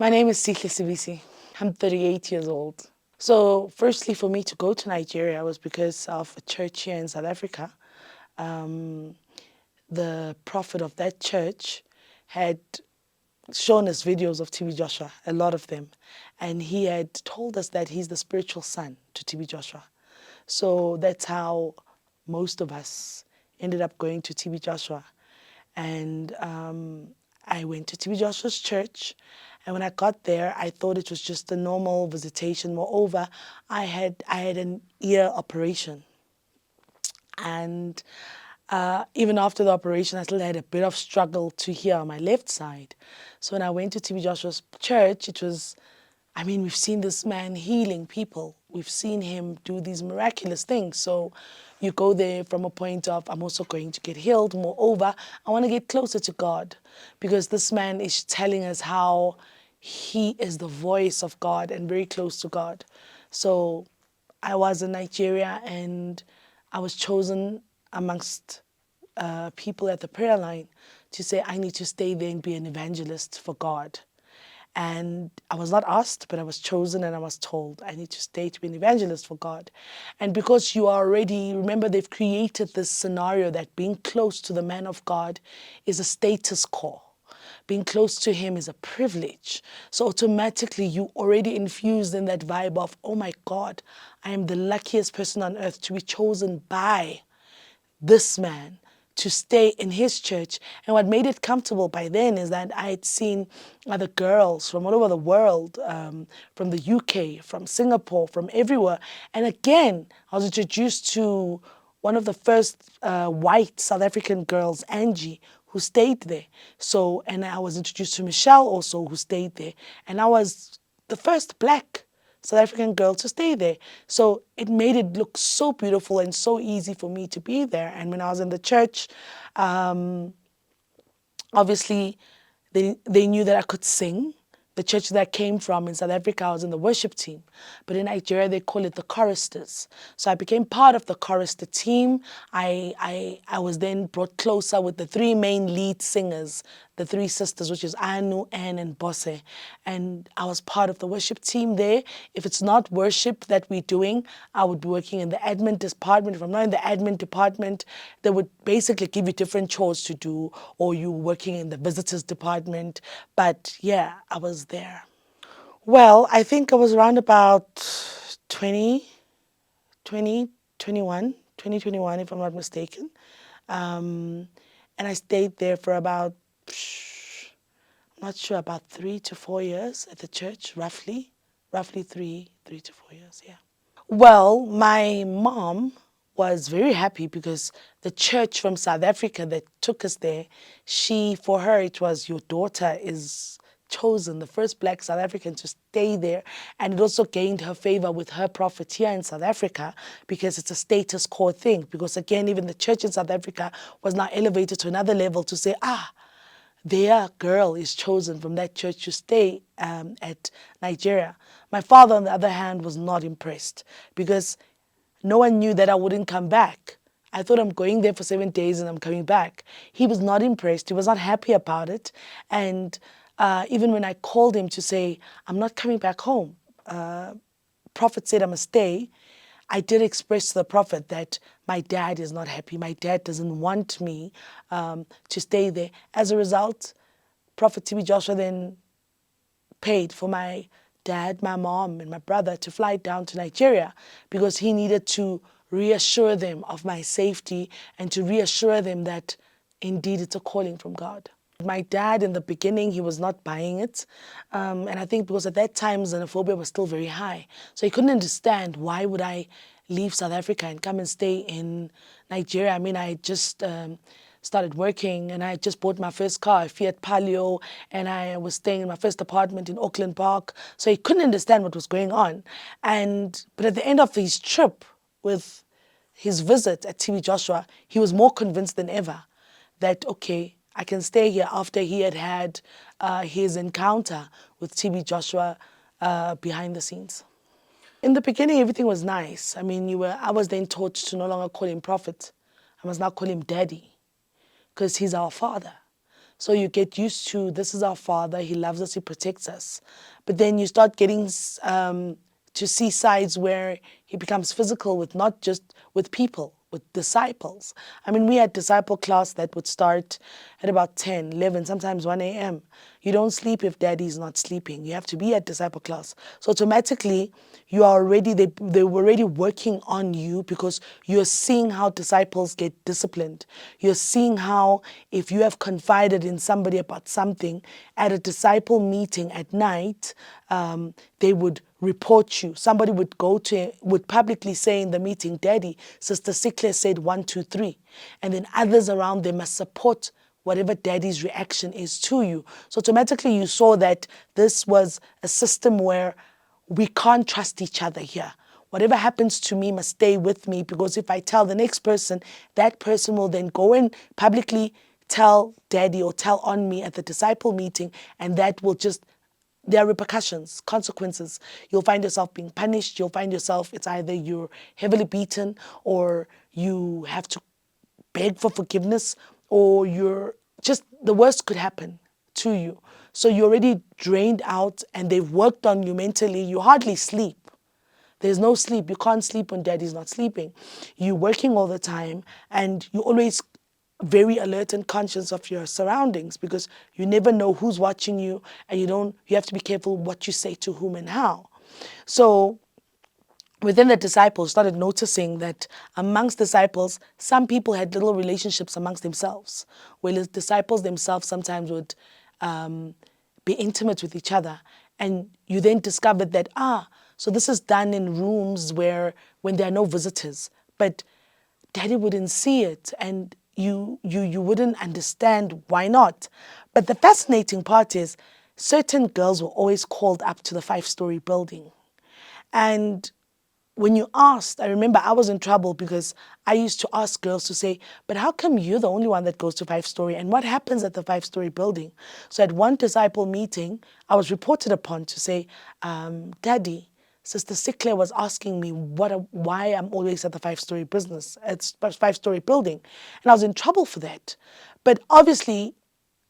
My name is Sihle Sibisi. I'm 38 years old. So, firstly, for me to go to Nigeria was because of a church here in South Africa. Um, the prophet of that church had shown us videos of TB Joshua, a lot of them, and he had told us that he's the spiritual son to TB Joshua. So that's how most of us ended up going to TB Joshua. And I went to TB Joshua's church, and when I got there, I thought it was just a normal visitation. Moreover, I had an ear operation, and even after the operation, I still had a bit of struggle to hear on my left side. So when I went to TB Joshua's church, it was, I mean, we've seen this man healing people. We've seen him do these miraculous things. So you go there from a point of, I'm also going to get healed. Moreover, I want to get closer to God, because this man is telling us how he is the voice of God and very close to God. So I was in Nigeria, and I was chosen amongst people at the prayer line to say I need to stay there and be an evangelist for God. And I was not asked, but I was chosen, and I was told I need to stay to be an evangelist for God. And because you are already, remember, they've created this scenario that being close to the man of God is a status quo. Being close to him is a privilege. So automatically you already infused in that vibe of, oh my God, I am the luckiest person on earth to be chosen by this man to stay in his church. And what made it comfortable by then is that I had seen other girls from all over the world, from the UK, from Singapore, from everywhere. And again, I was introduced to one of the first white South African girls, Angie, who stayed there. So, and I was introduced to Michelle also, who stayed there. And I was the first black South African girl to stay there. So it made it look so beautiful and so easy for me to be there. And when I was in the church, obviously they knew that I could sing. The church that I came from in South Africa, I was in the worship team. But in Nigeria, they call it the choristers. So I became part of the chorister team. I was then brought closer with the three main lead singers, the three sisters, which is Anu, Anne, and Bosse. And I was part of the worship team there. If it's not worship that we're doing, I would be working in the admin department. If I'm not in the admin department, they would basically give you different chores to do, or you working in the visitors department. But yeah, I was there. Well, I think I was around about 20, 2021, if I'm not mistaken. And I stayed there for about, I'm not sure, about 3 to 4 years at the church, roughly three to 4 years, yeah. Well, my mom was very happy because the church from South Africa that took us there, for her, it was, your daughter is chosen, the first black South African to stay there. And it also gained her favor with her prophet here in South Africa, because it's a status quo thing. Because again, even the church in South Africa was now elevated to another level to say, their girl is chosen from that church to stay at Nigeria. My father, on the other hand, was not impressed, because no one knew that I wouldn't come back. I thought I'm going there for 7 days and I'm coming back. He was not impressed. He was not happy about it. And even when I called him to say, I'm not coming back home, prophet said I must stay, I did express to the prophet that my dad is not happy. My dad doesn't want me to stay there. As a result, Prophet TB Joshua then paid for my dad, my mom, and my brother to fly down to Nigeria, because he needed to reassure them of my safety and to reassure them that indeed it's a calling from God. My dad, in the beginning, he was not buying it. And I think because at that time, xenophobia was still very high. So he couldn't understand, why would I leave South Africa and come and stay in Nigeria? I mean, I had just started working, and I had just bought my first car, a Fiat Palio, and I was staying in my first apartment in Auckland Park. So he couldn't understand what was going on. But at the end of his trip, with his visit at TB Joshua, he was more convinced than ever that, okay, I can stay here, after he had his encounter with TB Joshua behind the scenes. In the beginning, everything was nice. I mean, I was then taught to no longer call him prophet. I must now call him daddy, because he's our father. So you get used to, this is our Father, He loves us, He protects us. But then you start getting to see sides where He becomes physical with not just with people, with disciples. I mean, we had disciple class that would start at about 10, 11, sometimes 1 a.m. You don't sleep if daddy's not sleeping. You have to be at disciple class. So automatically, you are already, they were already working on you because you're seeing how disciples get disciplined. You're seeing how if you have confided in somebody about something at a disciple meeting at night, they would report you. Somebody would publicly say in the meeting, Daddy, Sister Sihle said 1, 2, 3. And then others around them must support whatever daddy's reaction is to you. So automatically you saw that this was a system where we can't trust each other here. Whatever happens to me must stay with me, because if I tell the next person, that person will then go and publicly tell daddy or tell on me at the disciple meeting, and that will just, there are repercussions, consequences. You'll find yourself being punished. You'll find yourself, it's either you're heavily beaten or you have to beg for forgiveness, or you're just, the worst could happen to you. So you're already drained out and they've worked on you mentally. You hardly sleep. There's no sleep. You can't sleep when daddy's not sleeping. You're working all the time and you're always very alert and conscious of your surroundings, because you never know who's watching you, and you have to be careful what you say to whom and how. So within the disciples, started noticing that amongst disciples, some people had little relationships amongst themselves, where the disciples themselves sometimes would be intimate with each other. And you then discovered that, so this is done in rooms when there are no visitors. But daddy wouldn't see it, and you wouldn't understand why not. But the fascinating part is certain girls were always called up to the 5-story building. And when you asked, I remember I was in trouble because I used to ask girls to say, but how come you're the only one that goes to 5-story? And what happens at the 5-story building? So at one disciple meeting, I was reported upon to say, Daddy, Sister Sihle was asking me why I'm always at the 5-story business, at 5-story building. And I was in trouble for that. But obviously,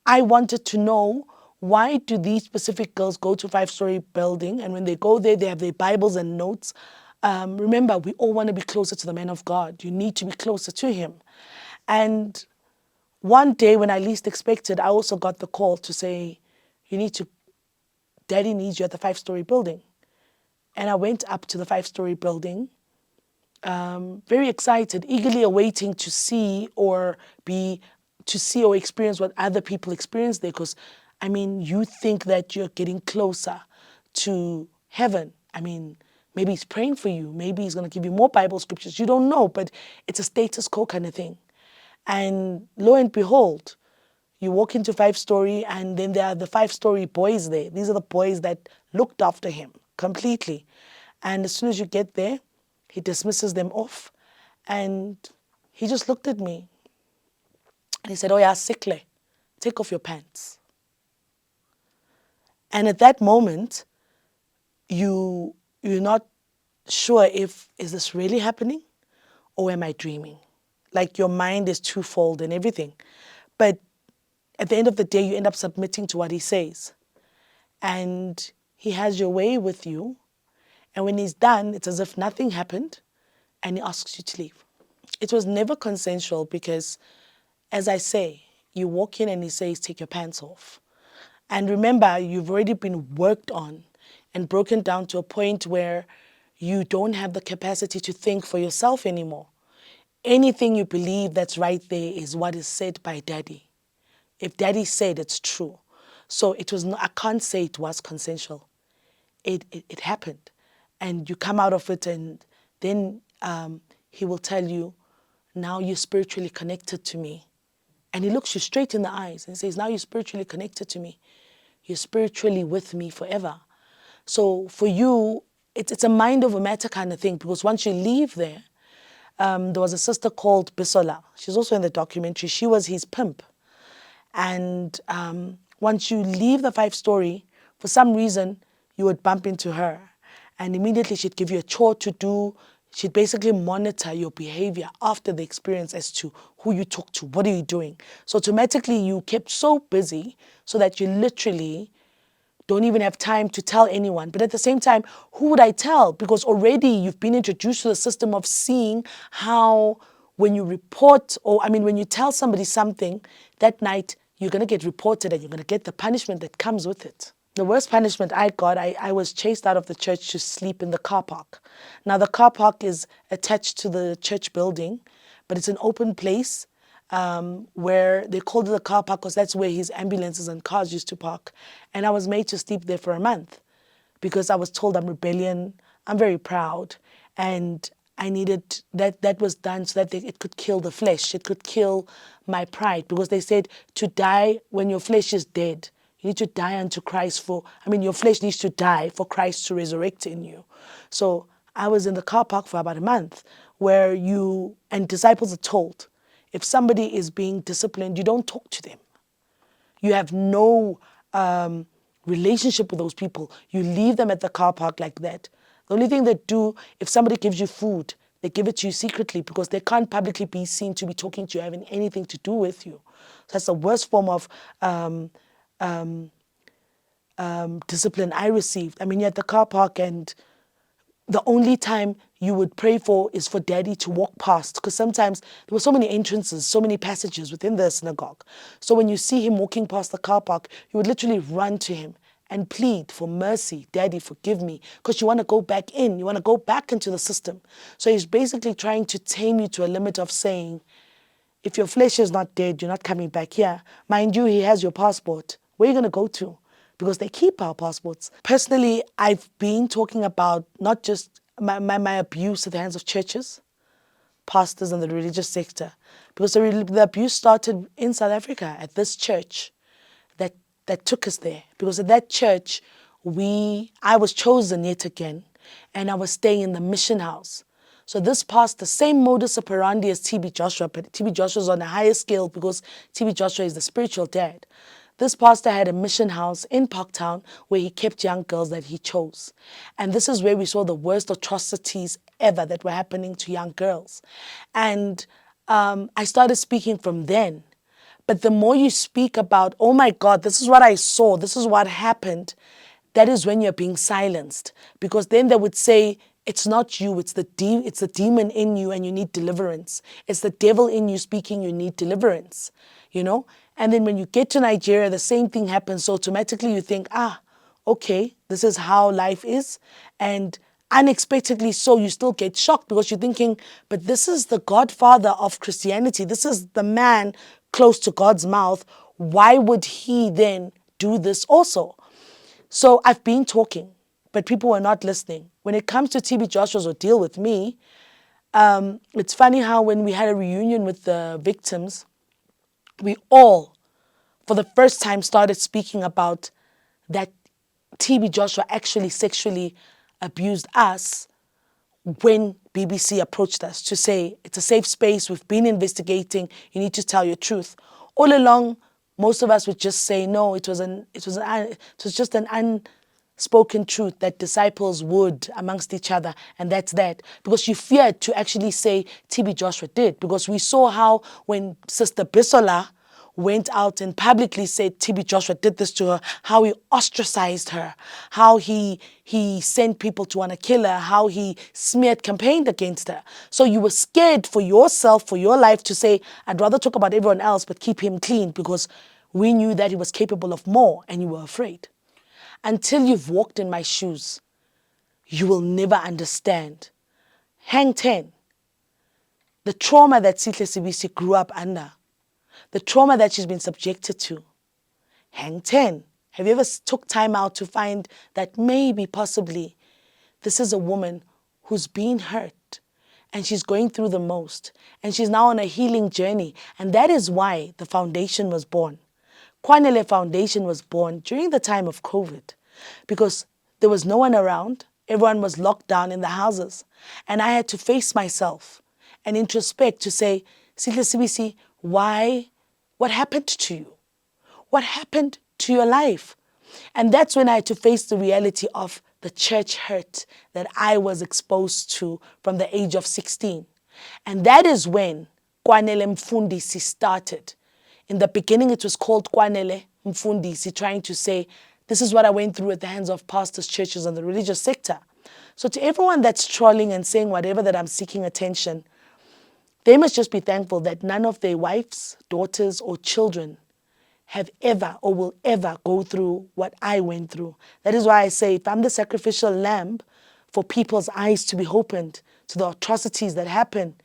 I wanted to know, why do these specific girls go to 5-story building? And when they go there, they have their Bibles and notes. Remember, we all want to be closer to the man of God. You need to be closer to him. And one day when I least expected, I also got the call to say, Daddy needs you at the 5-story building. And I went up to the 5-story building, very excited, eagerly awaiting to see or experience what other people experience there. Because, I mean, you think that you're getting closer to heaven. I mean, maybe he's praying for you. Maybe he's going to give you more Bible scriptures. You don't know, but it's a status quo kind of thing. And lo and behold, you walk into 5-story, and then there are the 5-story boys there. These are the boys that looked after him completely. And as soon as you get there, he dismisses them off. And he just looked at me. And he said, oh yeah, Sihle, take off your pants. And at that moment, you're not sure is this really happening, or am I dreaming? Like, your mind is twofold and everything. But at the end of the day, you end up submitting to what he says. And he has your way with you. And when he's done, it's as if nothing happened, and he asks you to leave. It was never consensual because, as I say, you walk in and he says, take your pants off. And remember, you've already been worked on and broken down to a point where you don't have the capacity to think for yourself anymore. Anything you believe that's right there is what is said by daddy. If daddy said, it's true. So it was not, I can't say it was consensual. It happened. And you come out of it, and then he will tell you, now you're spiritually connected to me. And he looks you straight in the eyes and says, now you're spiritually connected to me. You're spiritually with me forever. So for you, it's a mind over matter kind of thing, because once you leave there, there was a sister called Bisola. She's also in the documentary. She was his pimp. And once you leave the 5-story, for some reason, you would bump into her. And immediately she'd give you a chore to do. She'd basically monitor your behavior after the experience as to who you talk to, what are you doing. So automatically you kept so busy so that you literally don't even have time to tell anyone. But at the same time, who would I tell? Because already you've been introduced to the system of seeing how when you report, or I mean, when you tell somebody something, that night you're going to get reported and you're going to get the punishment that comes with it. The worst punishment I got, I was chased out of the church to sleep in the car park. Now, the car park is attached to the church building, but it's an open place where they called it a car park because that's where his ambulances and cars used to park. And I was made to sleep there for a month because I was told I'm rebellion, I'm very proud, and I needed that was done so that it could kill the flesh, it could kill my pride, because they said to die when your flesh is dead. You need to die unto Christ your flesh needs to die for Christ to resurrect in you. So I was in the car park for about a month where disciples are told, if somebody is being disciplined, you don't talk to them. You have no relationship with those people. You leave them at the car park like that. The only thing they do, if somebody gives you food, they give it to you secretly because they can't publicly be seen to be talking to you, having anything to do with you. So that's the worst form of discipline I received. I mean, you're at the car park and the only time you would pray for is for daddy to walk past, because sometimes there were so many entrances, so many passages within the synagogue. So when you see him walking past the car park, you would literally run to him and plead for mercy. Daddy, forgive me, because you want to go back in. You want to go back into the system. So he's basically trying to tame you to a limit of saying, if your flesh is not dead, you're not coming back here. Mind you, he has your passport. Where are you going to go to? Because they keep our passports. Personally, I've been talking about not just my abuse at the hands of churches, pastors, and the religious sector. Because the abuse started in South Africa at this church that took us there. Because at that church, I was chosen yet again, and I was staying in the mission house. So this pastor, same modus operandi as TB Joshua, but TB Joshua is on a higher scale because TB Joshua is the spiritual dad. This pastor had a mission house in Parktown where he kept young girls that he chose. And this is where we saw the worst atrocities ever that were happening to young girls. And I started speaking from then. But the more you speak about, oh my God, this is what I saw, this is what happened, that is when you're being silenced. Because then they would say, it's not you, it's the demon in you and you need deliverance. It's the devil in you speaking, you need deliverance, you know? And then when you get to Nigeria, the same thing happens. So automatically you think, okay, this is how life is. And unexpectedly so, you still get shocked because you're thinking, but this is the godfather of Christianity. This is the man close to God's mouth. Why would he then do this also? So I've been talking, but people were not listening. When it comes to TB Joshua's ordeal with me, it's funny how when we had a reunion with the victims, we all, for the first time, started speaking about that TB Joshua actually sexually abused us when BBC approached us to say, it's a safe space, we've been investigating, you need to tell your truth. All along, most of us would just say, no, it was just an unspoken truth that disciples would amongst each other, and that's that. Because you feared to actually say TB Joshua did, because we saw how when Sister Bisola went out and publicly said TB Joshua did this to her, how he ostracized her, how he sent people to want to kill her, how he campaigned against her. So you were scared for yourself, for your life, to say, I'd rather talk about everyone else but keep him clean, because we knew that he was capable of more, and you were afraid. Until you've walked in my shoes, you will never understand. Hang 10. The trauma that Sihle Sibisi grew up under, the trauma that she's been subjected to. Hang 10. Have you ever took time out to find that maybe, possibly, this is a woman who's been hurt and she's going through the most, and she's now on a healing journey, and that is why the foundation was born. Kwanele Foundation was born during the time of COVID because there was no one around. Everyone was locked down in the houses, and I had to face myself and introspect to say, Sihle Sibisi, why? What happened to you? What happened to your life? And that's when I had to face the reality of the church hurt that I was exposed to from the age of 16. And that is when Kwanele Mfundisi started. In the beginning, it was called Kwanele Mfundisi, trying to say, this is what I went through at the hands of pastors, churches, and the religious sector. So to everyone that's trolling and saying whatever that I'm seeking attention, they must just be thankful that none of their wives, daughters, or children have ever or will ever go through what I went through. That is why I say, if I'm the sacrificial lamb for people's eyes to be opened to the atrocities that happen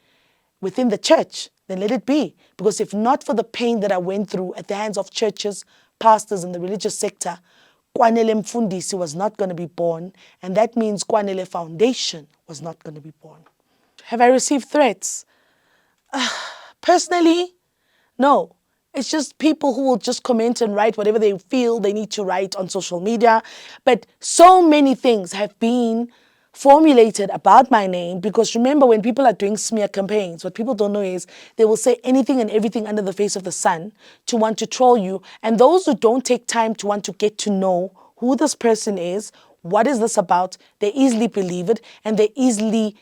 within the church, then let it be. Because if not for the pain that I went through at the hands of churches, pastors, and the religious sector, Kwanele Mfundisi was not going to be born. And that means Kwanele Foundation was not going to be born. Have I received threats? Personally, no. It's just people who will just comment and write whatever they feel they need to write on social media. But so many things have been formulated about my name, because remember, when people are doing smear campaigns, what people don't know is they will say anything and everything under the face of the sun to want to troll you. And those who don't take time to want to get to know who this person is, what is this about, they easily believe it and they easily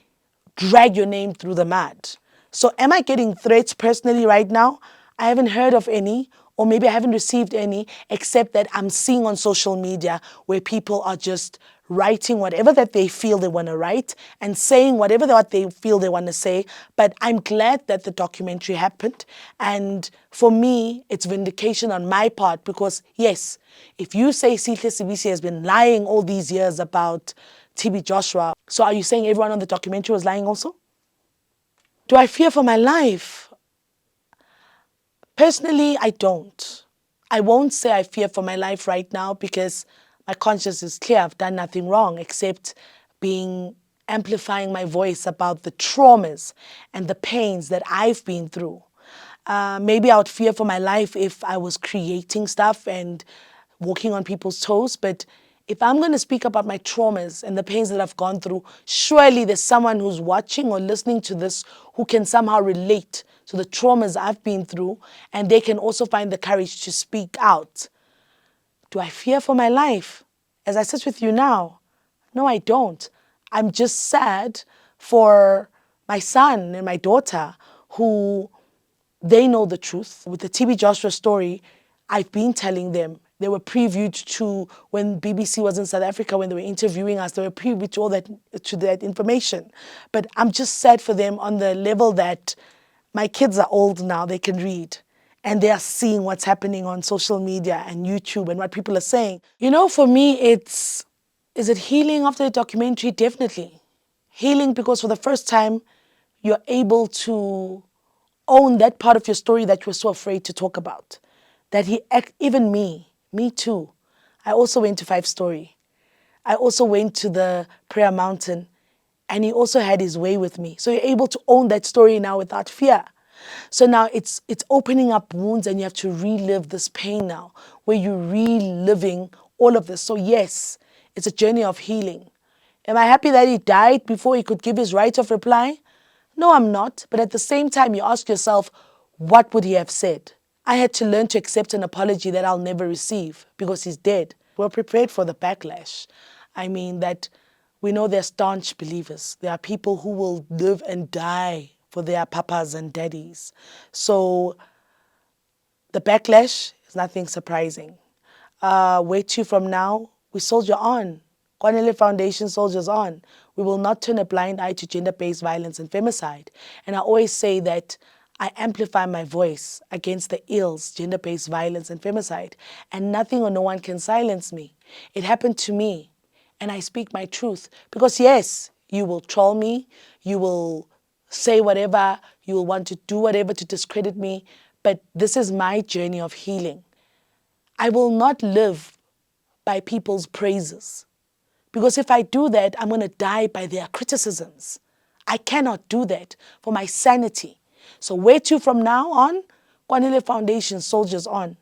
drag your name through the mud. So am I getting threats personally right now? I haven't heard of any, or maybe I haven't received any, except that I'm seeing on social media where people are just writing whatever that they feel they want to write and saying whatever that they feel they want to say. But I'm glad that the documentary happened. And for me, it's vindication on my part, because yes, if you say Sihle Sibisi has been lying all these years about TB Joshua, so are you saying everyone on the documentary was lying also? Do I fear for my life? Personally, I don't. I won't say I fear for my life right now, because my conscience is clear. I've done nothing wrong except amplifying my voice about the traumas and the pains that I've been through. Maybe I would fear for my life if I was creating stuff and walking on people's toes. But if I'm going to speak about my traumas and the pains that I've gone through, surely there's someone who's watching or listening to this who can somehow relate to the traumas I've been through, and they can also find the courage to speak out. Do I fear for my life? As I sit with you now, no, I don't. I'm just sad for my son and my daughter, who they know the truth. With the TB Joshua story, I've been telling them. They were previewed to, when BBC was in South Africa, when they were interviewing us, they were previewed to all that information. But I'm just sad for them on the level that my kids are old now, they can read. And they are seeing what's happening on social media and YouTube and what people are saying. You know, for me, is it healing after the documentary? Definitely. Healing, because for the first time, you're able to own that part of your story that you were so afraid to talk about. That even me too. I also went to 5-Story. I also went to the Prayer Mountain, and he also had his way with me. So you're able to own that story now without fear. So now it's opening up wounds, and you have to relive this pain now, where you're reliving all of this. So yes, it's a journey of healing. Am I happy that he died before he could give his right of reply? No, I'm not. But at the same time, you ask yourself, what would he have said? I had to learn to accept an apology that I'll never receive, because he's dead. We're prepared for the backlash. I mean, that we know they're staunch believers. There are people who will live and die for their papas and daddies. So the backlash is nothing surprising. Where to from now? We soldier on. Kwanele Foundation soldiers on. We will not turn a blind eye to gender-based violence and femicide. And I always say that I amplify my voice against the ills, gender-based violence and femicide, and nothing or no one can silence me. It happened to me, and I speak my truth. Because yes, you will troll me, you will say whatever, you will want to do whatever to discredit me, but this is my journey of healing. I will not live by people's praises, because if I do that, I'm going to die by their criticisms. I cannot do that for my sanity. So where to from now on? Kwanele Foundation soldiers on.